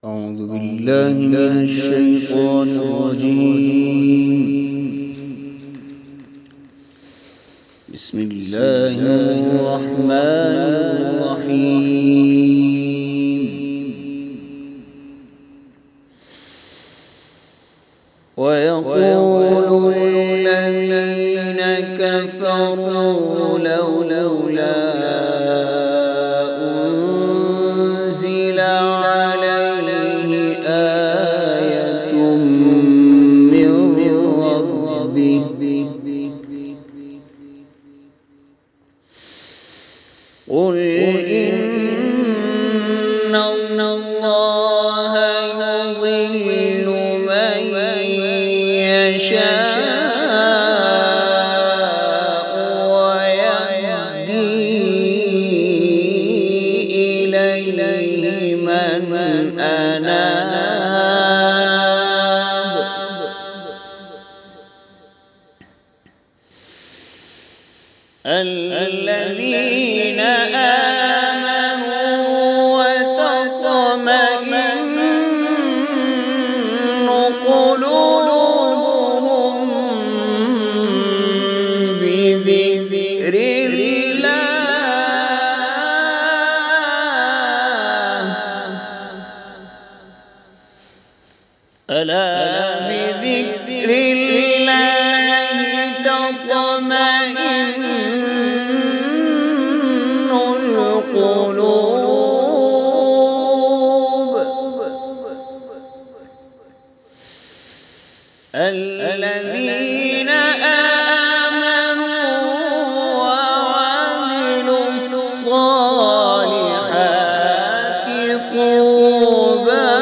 أعوذ بالله من الشيطان الرجيم. بسم الله الرحمن الرحيم. ويقول الذين كفروا لولا أنزل عليه آية من ربه قل إن الله يضل من يشاء ويهدي إليه من أناب الذين آمنوا وتطمئن قلوبهم بذكر الله ألا بذكر الله تطمئن القلوب الذين آمنوا وعملوا الصالحات طوبى